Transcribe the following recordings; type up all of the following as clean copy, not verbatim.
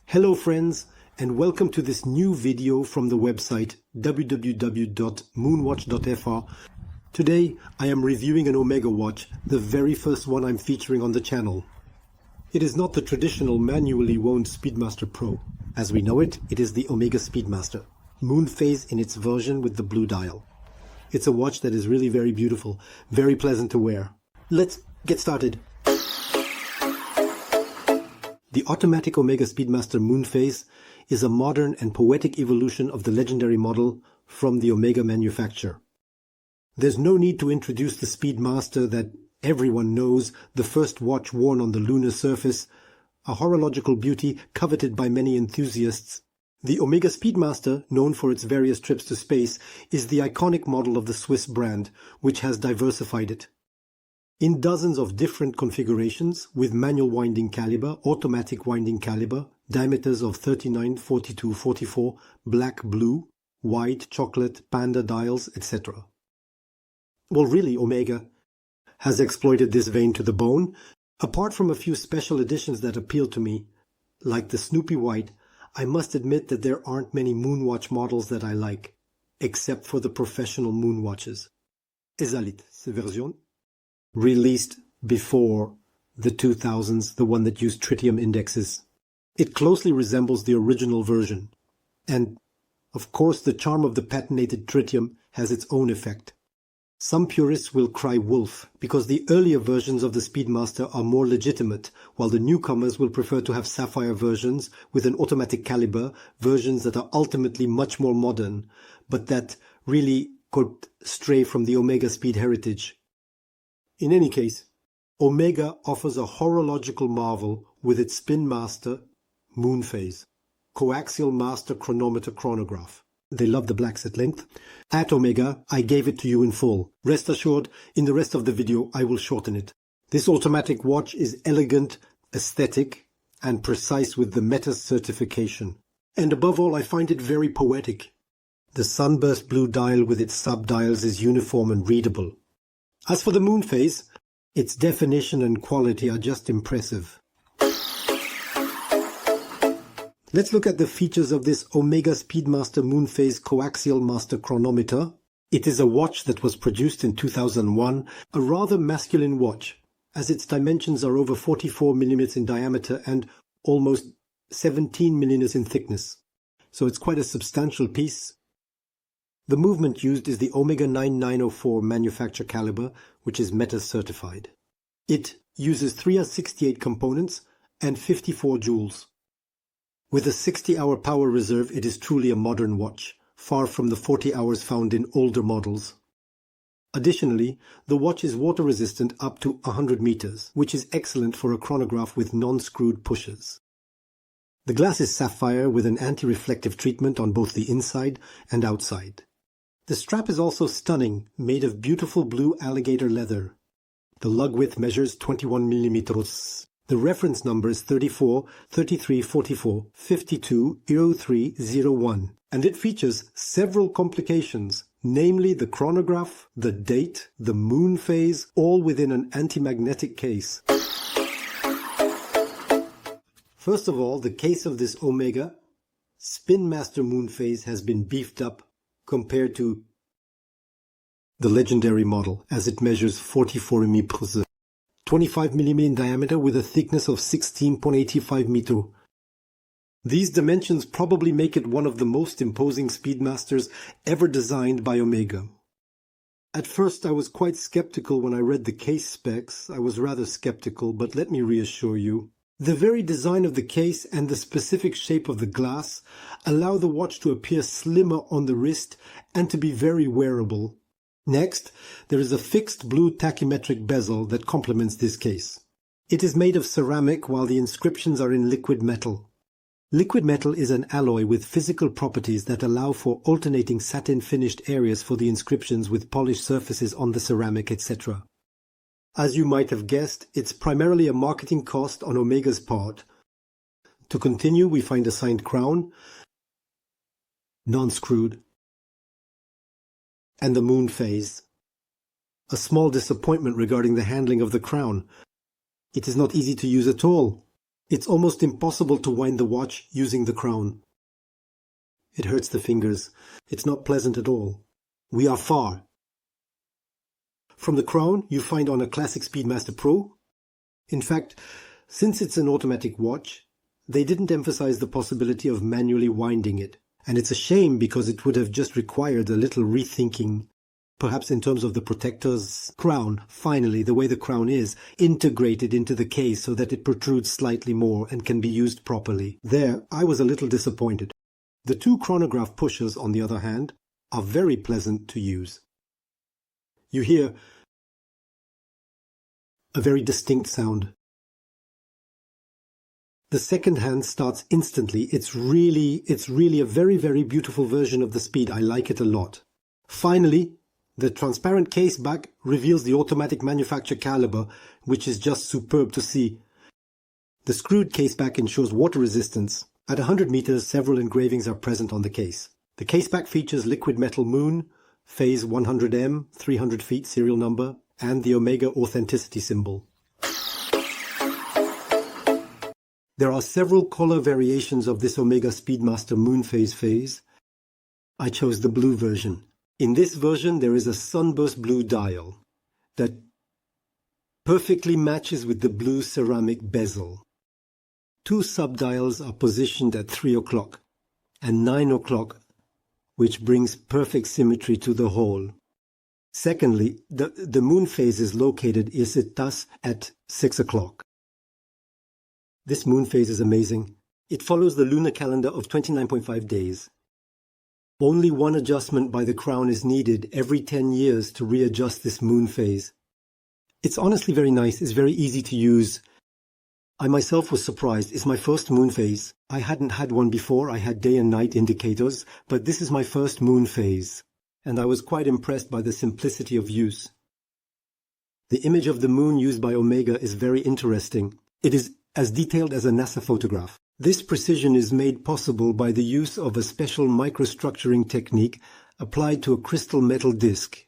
Hello friends, and welcome to this new video from the website www.moonwatch.fr. Today I am reviewing an Omega watch, the very first one I'm featuring on the channel. It is not the traditional manually wound SpeedMaster Pro. As we know it, it is the Omega SpeedMaster MoonPhase in its version with the blue dial. It's a watch that is really very beautiful, very pleasant to wear. Let's get started. The automatic Omega SpeedMaster MoonPhase is a modern and poetic evolution of the legendary model from the Omega manufacturer. There's no need to introduce the SpeedMaster that everyone knows, the first watch worn on the lunar surface, a horological beauty coveted by many enthusiasts. The Omega SpeedMaster, known for its various trips to space, is the iconic model of the Swiss brand, which has diversified it. In dozens of different configurations, with manual winding caliber, automatic winding caliber, diameters of 39, 42, 44, black, blue, white, chocolate, panda dials, etc. Well, really, Omega has exploited this vein to the bone. Apart from a few special editions that appeal to me, like the Snoopy White, I must admit that there aren't many moonwatch models that I like, except for the professional moonwatches. Esalit, cette version. Released before the 2000s, the one that used tritium indexes. It closely resembles the original version. And, of course, the charm of the patented tritium has its own effect. Some purists will cry wolf, because the earlier versions of the SpeedMaster are more legitimate, while the newcomers will prefer to have sapphire versions with an automatic caliber, versions that are ultimately much more modern, but that really could stray from the Omega Speed heritage. In any case, Omega offers a horological marvel with its SpeedMaster MoonPhase, coaxial master chronometer chronograph. They love the blacks at length. At Omega, I gave it to you in full. Rest assured, in the rest of the video, I will shorten it. This automatic watch is elegant, aesthetic, and precise with the Meta certification. And above all, I find it very poetic. The sunburst blue dial with its sub-dials is uniform and readable. As for the MoonPhase, its definition and quality are just impressive. Let's look at the features of this Omega SpeedMaster MoonPhase coaxial master chronometer. It is a watch that was produced in 2001, a rather masculine watch, as its dimensions are over 44 mm in diameter and almost 17 mm in thickness. So it's quite a substantial piece. The movement used is the Omega 9904 manufacture caliber, which is Meta certified. It uses 368 components and 54 joules. With a 60-hour power reserve, it is truly a modern watch, far from the 40 hours found in older models. Additionally, the watch is water-resistant up to 100 meters, which is excellent for a chronograph with non-screwed pushers. The glass is sapphire with an anti-reflective treatment on both the inside and outside. The strap is also stunning, made of beautiful blue alligator leather. The lug width measures 21 mm. The reference number is 34 33 44 52 0301, and it features several complications, namely the chronograph, the date, the moon phase, all within an anti-magnetic case. First of all, the case of this Omega SpeedMaster MoonPhase has been beefed up compared to the legendary model, as it measures 44 mm, 25 mm in diameter with a thickness of 16.85 meter. These dimensions probably make it one of the most imposing SpeedMasters ever designed by Omega. At first I was quite skeptical when I read the case specs. I was rather skeptical, but let me reassure you. The very design of the case and the specific shape of the glass allow the watch to appear slimmer on the wrist and to be very wearable. Next, there is a fixed blue tachymetric bezel that complements this case. It is made of ceramic while the inscriptions are in liquid metal. Liquid metal is an alloy with physical properties that allow for alternating satin-finished areas for the inscriptions with polished surfaces on the ceramic, etc. As you might have guessed, it's primarily a marketing cost on Omega's part. To continue, we find a signed crown, non-screwed, and the MoonPhase. A small disappointment regarding the handling of the crown. It is not easy to use at all. It's almost impossible to wind the watch using the crown. It hurts the fingers. It's not pleasant at all. We are far. From the crown, you find on a classic SpeedMaster Pro. In fact, since it's an automatic watch, they didn't emphasize the possibility of manually winding it. And it's a shame because it would have just required a little rethinking, perhaps in terms of the protector's crown, finally, the way the crown is, integrated into the case so that it protrudes slightly more and can be used properly. There, I was a little disappointed. The two chronograph pushers, on the other hand, are very pleasant to use. You hear a very distinct sound. The second hand starts instantly. It's really a very, very beautiful version of the Speed. I like it a lot. Finally, the transparent case back reveals the automatic manufacture caliber, which is just superb to see. The screwed case back ensures water resistance. At 100 meters, several engravings are present on the case. The case back features liquid metal moon, phase 100M, 300 feet serial number, and the Omega authenticity symbol. There are several color variations of this Omega SpeedMaster MoonPhase phase. I chose the blue version. In this version, there is a sunburst blue dial that perfectly matches with the blue ceramic bezel. Two sub-dials are positioned at 3 o'clock and 9 o'clock, which brings perfect symmetry to the whole. Secondly, the MoonPhase is located thus at 6 o'clock. This MoonPhase is amazing. It follows the lunar calendar of 29.5 days. Only one adjustment by the crown is needed every 10 years to readjust this MoonPhase. It's honestly very nice. It's very easy to use. I myself was surprised. It's my first MoonPhase. I hadn't had one before. I had day and night indicators, but this is my first MoonPhase, and I was quite impressed by the simplicity of use. The image of the moon used by Omega is very interesting. It is as detailed as a NASA photograph. This precision is made possible by the use of a special microstructuring technique applied to a crystal metal disc.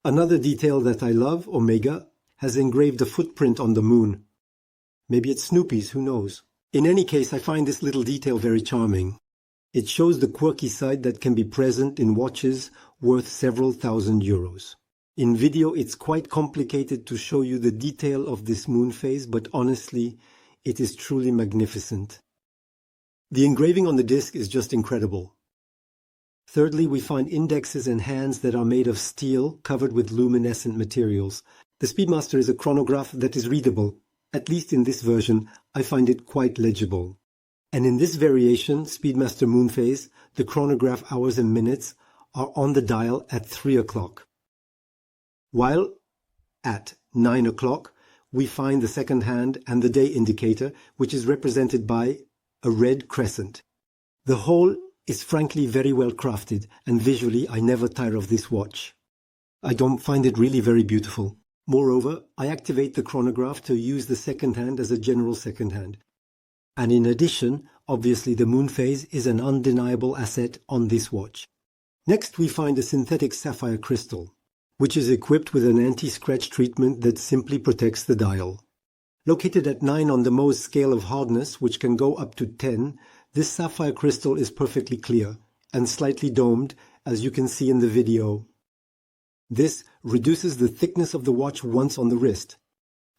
Another detail that I love, Omega, has engraved a footprint on the moon. Maybe it's Snoopy's, who knows? In any case, I find this little detail very charming. It shows the quirky side that can be present in watches worth several thousand euros. In video, it's quite complicated to show you the detail of this MoonPhase, but honestly, it is truly magnificent. The engraving on the disc is just incredible. Thirdly, we find indexes and hands that are made of steel covered with luminescent materials. The SpeedMaster is a chronograph that is readable. At least in this version, I find it quite legible. And in this variation, SpeedMaster MoonPhase, the chronograph hours and minutes are on the dial at 3 o'clock. While at 9 o'clock, we find the second hand and the day indicator, which is represented by a red crescent. The whole is frankly very well crafted, and visually I never tire of this watch. I don't find it really very beautiful. Moreover, I activate the chronograph to use the second hand as a general second hand. And in addition, obviously the MoonPhase is an undeniable asset on this watch. Next, we find a synthetic sapphire crystal, which is equipped with an anti-scratch treatment that simply protects the dial. Located at 9 on the Mohs scale of hardness, which can go up to 10, this sapphire crystal is perfectly clear and slightly domed, as you can see in the video. This reduces the thickness of the watch once on the wrist.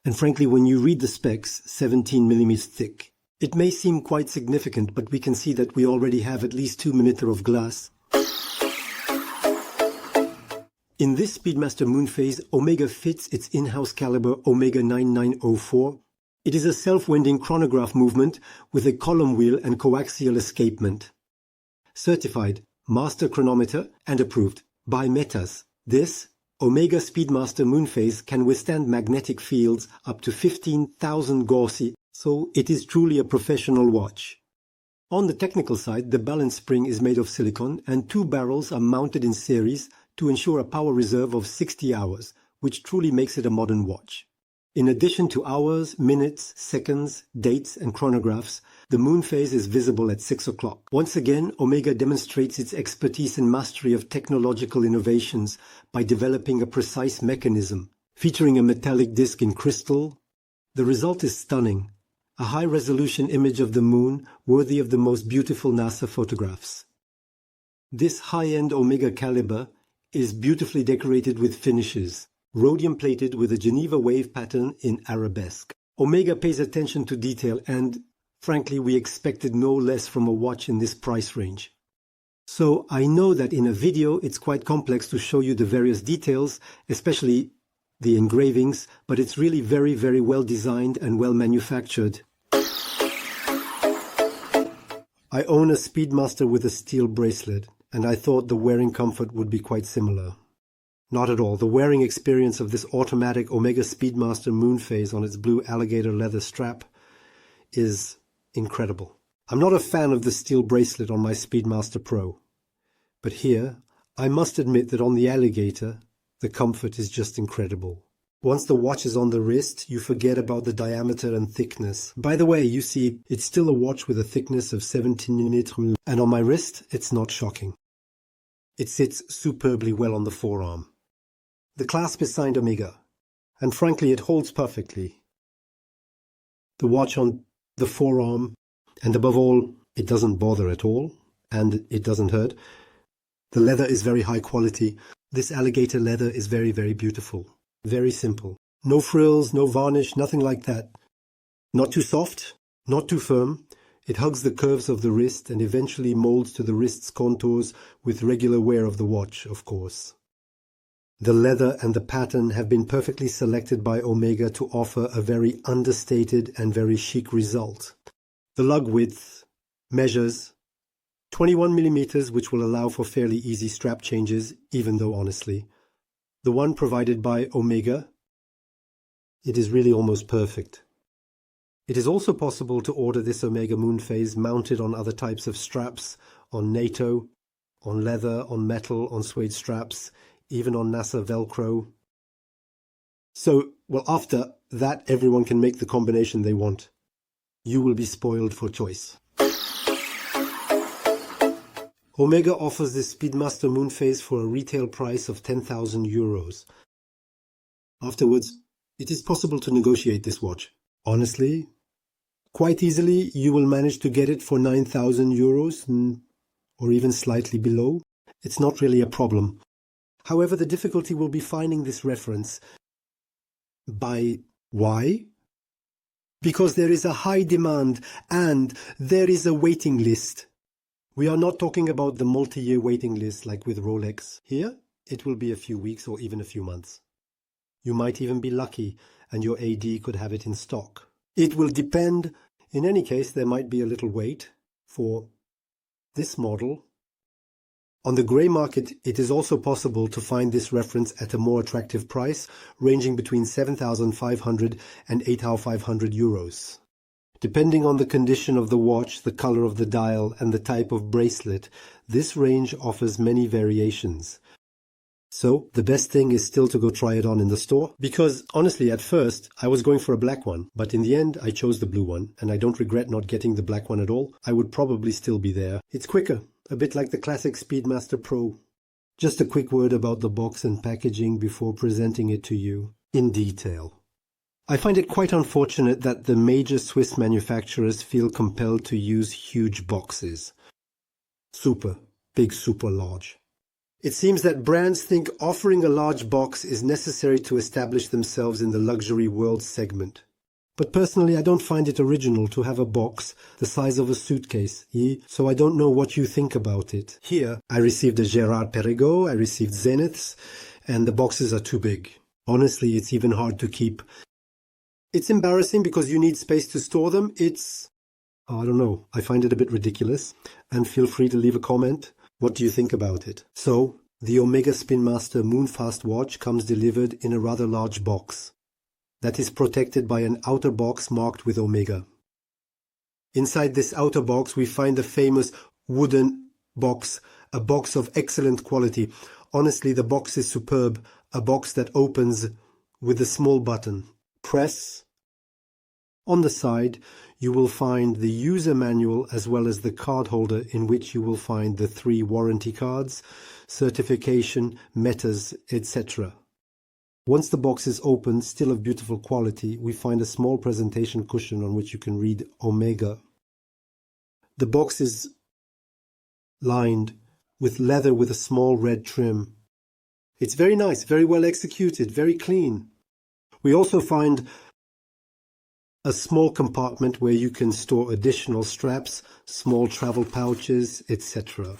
And frankly, when you read the specs, 17 millimeters thick, it may seem quite significant, but we can see that we already have at least 2 millimeters of glass. In this SpeedMaster MoonPhase, Omega fits its in-house caliber Omega 9904. It is a self-winding chronograph movement with a column wheel and coaxial escapement. Certified, master chronometer, and approved by Metas. This Omega SpeedMaster MoonPhase can withstand magnetic fields up to 15,000 Gauss, so it is truly a professional watch. On the technical side, the balance spring is made of silicon and 2 barrels are mounted in series to ensure a power reserve of 60 hours, which truly makes it a modern watch. In addition to hours, minutes, seconds, dates, and chronographs, the MoonPhase is visible at 6 o'clock. Once again, Omega demonstrates its expertise and mastery of technological innovations by developing a precise mechanism, featuring a metallic disc in crystal. The result is stunning, A high-resolution image of the moon worthy of the most beautiful NASA photographs. This high-end Omega caliber is beautifully decorated with finishes, rhodium-plated with a Geneva wave pattern in arabesque. Omega pays attention to detail and, frankly, we expected no less from a watch in this price range. So I know that in a video it's quite complex to show you the various details, especially the engravings, but it's really very, very well designed and well manufactured. I own a SpeedMaster with a steel bracelet, and I thought the wearing comfort would be quite similar. Not at all. The wearing experience of this automatic Omega SpeedMaster MoonPhase on its blue alligator leather strap is incredible. I'm not a fan of the steel bracelet on my SpeedMaster Pro, but here I must admit that on the alligator the comfort is just incredible. Once the watch is on the wrist, you forget about the diameter and thickness. By the way, you see, it's still a watch with a thickness of 17 mm, and on my wrist, it's not shocking. It sits superbly well on the forearm. The clasp is signed Omega, and frankly, it holds perfectly. The watch on the forearm, and above all, it doesn't bother at all, and it doesn't hurt. The leather is very high quality. This alligator leather is very, very beautiful. Very simple. No frills, no varnish, nothing like that. Not too soft, not too firm. It hugs the curves of the wrist and eventually molds to the wrist's contours with regular wear of the watch, of course. The leather and the pattern have been perfectly selected by Omega to offer a very understated and very chic result. The lug width measures 21 mm, which will allow for fairly easy strap changes, even though honestly, the one provided by Omega, it is really almost perfect. It is also possible to order this Omega MoonPhase mounted on other types of straps, on NATO, on leather, on metal, on suede straps, even on NASA Velcro. So, well, after that, everyone can make the combination they want. You will be spoiled for choice. Omega offers this SpeedMaster MoonPhase for a retail price of 10,000 euros. Afterwards, it is possible to negotiate this watch. Honestly, quite easily you will manage to get it for 9,000 euros or even slightly below. It's not really a problem. However, the difficulty will be finding this reference. Why? Because there is a high demand and there is a waiting list. We are not talking about the multi-year waiting list like with Rolex. Here, it will be a few weeks or even a few months. You might even be lucky and your AD could have it in stock. It will depend. In any case, there might be a little wait for this model. On the grey market, it is also possible to find this reference at a more attractive price, ranging between 7,500 and 8,500 euros. Depending on the condition of the watch, the color of the dial, and the type of bracelet, this range offers many variations. So, the best thing is still to go try it on in the store, because honestly, at first, I was going for a black one, but in the end, I chose the blue one, and I don't regret not getting the black one at all. I would probably still be there. It's quicker, a bit like the classic SpeedMaster Pro. Just a quick word about the box and packaging before presenting it to you in detail. I find it quite unfortunate that the major Swiss manufacturers feel compelled to use huge boxes. Super, big, super large. It seems that brands think offering a large box is necessary to establish themselves in the luxury world segment. But personally, I don't find it original to have a box the size of a suitcase, so I don't know what you think about it. Here, I received a Gerard Perregaux, I received Zeniths, and the boxes are too big. Honestly, it's even hard to keep. It's embarrassing because you need space to store them. I don't know, I find it a bit ridiculous. And feel free to leave a comment. What do you think about it? So, the Omega SpeedMaster MoonPhase watch comes delivered in a rather large box that is protected by an outer box marked with Omega. Inside this outer box we find the famous wooden box, a box of excellent quality. Honestly, the box is superb, a box that opens with a small button. Press. On the side, you will find the user manual as well as the card holder in which you will find the 3 warranty cards, certification, metas, etc. Once the box is open, still of beautiful quality, we find a small presentation cushion on which you can read Omega. The box is lined with leather with a small red trim. It's very nice, very well executed, very clean. We also find a small compartment where you can store additional straps, small travel pouches, etc.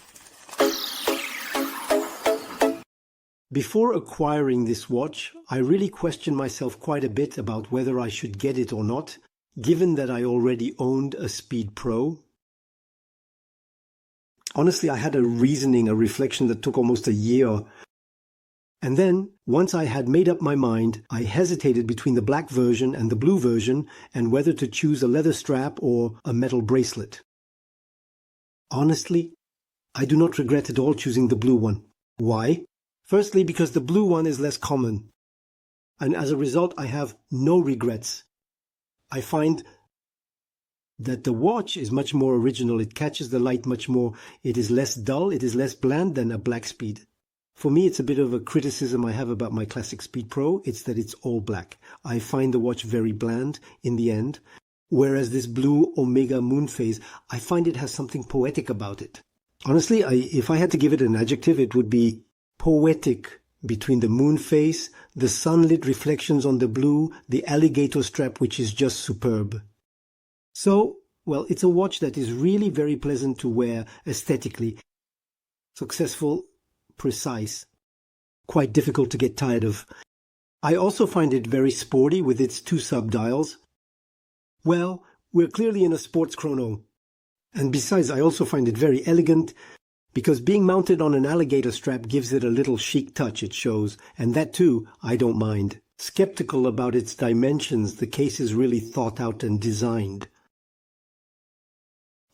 Before acquiring this watch, I really questioned myself quite a bit about whether I should get it or not, given that I already owned a Speed Pro. Honestly, I had a reflection that took almost a year. And then, once I had made up my mind, I hesitated between the black version and the blue version and whether to choose a leather strap or a metal bracelet. Honestly, I do not regret at all choosing the blue one. Why? Firstly, because the blue one is less common. And as a result, I have no regrets. I find that the watch is much more original. It catches the light much more. It is less dull. It is less bland than a black Speed. For me, it's a bit of a criticism I have about my classic Speed Pro. It's that it's all black. I find the watch very bland in the end. Whereas this blue Omega MoonPhase, I find it has something poetic about it. Honestly, if I had to give it an adjective, it would be poetic. Between the MoonPhase, the sunlit reflections on the blue, the alligator strap, which is just superb. So, well, it's a watch that is really very pleasant to wear aesthetically. Successful, precise, quite difficult to get tired of. I also find it very sporty with its 2 sub-dials. Well, we're clearly in a sports chrono. And besides, I also find it very elegant because being mounted on an alligator strap gives it a little chic touch, it shows, and that too, I don't mind. Skeptical about its dimensions, the case is really thought out and designed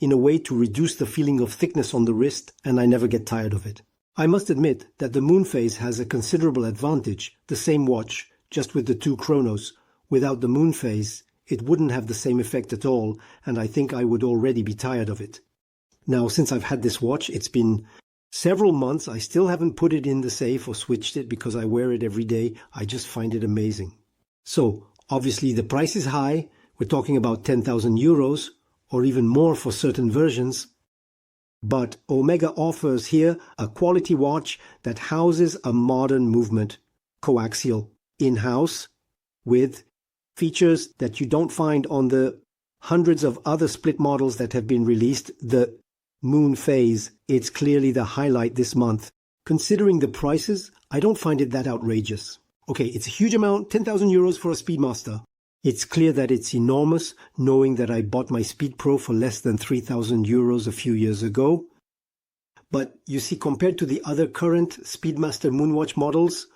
in a way to reduce the feeling of thickness on the wrist, and I never get tired of it. I must admit that the MoonPhase has a considerable advantage, the same watch, just with the 2 chronos. Without the MoonPhase, it wouldn't have the same effect at all, and I think I would already be tired of it. Now, since I've had this watch, it's been several months. I still haven't put it in the safe or switched it because I wear it every day. I just find it amazing. So, obviously the price is high. We're talking about 10,000 euros or even more for certain versions. But Omega offers here a quality watch that houses a modern movement, coaxial, in-house, with features that you don't find on the hundreds of other split models that have been released. The MoonPhase, it's clearly the highlight this month. Considering the prices, I don't find it that outrageous. Okay, it's a huge amount, 10,000 euros for a SpeedMaster. It's clear that it's enormous, knowing that I bought my Speed Pro for less than 3,000 euros a few years ago. But you see, compared to the other current SpeedMaster Moonwatch models,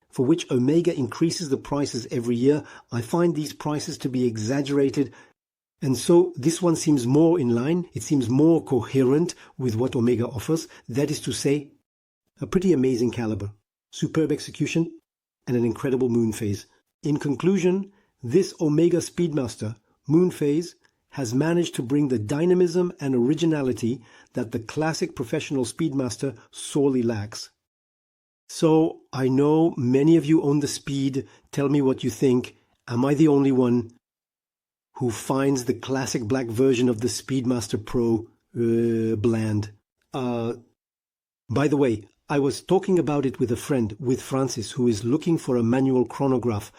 for which Omega increases the prices every year, I find these prices to be exaggerated. And so this one seems more in line, it seems more coherent with what Omega offers. That is to say, a pretty amazing caliber, superb execution, and an incredible MoonPhase. In conclusion, this Omega SpeedMaster MoonPhase has managed to bring the dynamism and originality that the classic professional SpeedMaster sorely lacks. So, I know many of you own the Speed. Tell me what you think. Am I the only one who finds the classic black version of the SpeedMaster Pro bland? By the way, I was talking about it with a friend, with Francis, who is looking for a manual chronograph.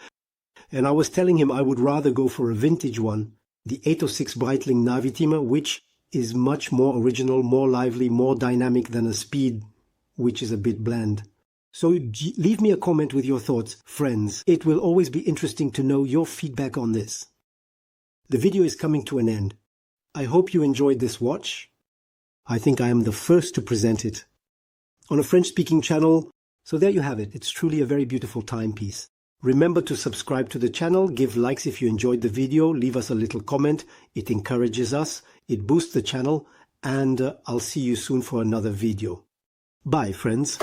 And I was telling him I would rather go for a vintage one, the 806 Breitling Navitimer, which is much more original, more lively, more dynamic than a Speed, which is a bit bland. So leave me a comment with your thoughts, friends. It will always be interesting to know your feedback on this. The video is coming to an end. I hope you enjoyed this watch. I think I am the first to present it on a French-speaking channel. So there you have it. It's truly a very beautiful timepiece. Remember to subscribe to the channel, give likes if you enjoyed the video, leave us a little comment. It encourages us, it boosts the channel, and I'll see you soon for another video. Bye, friends.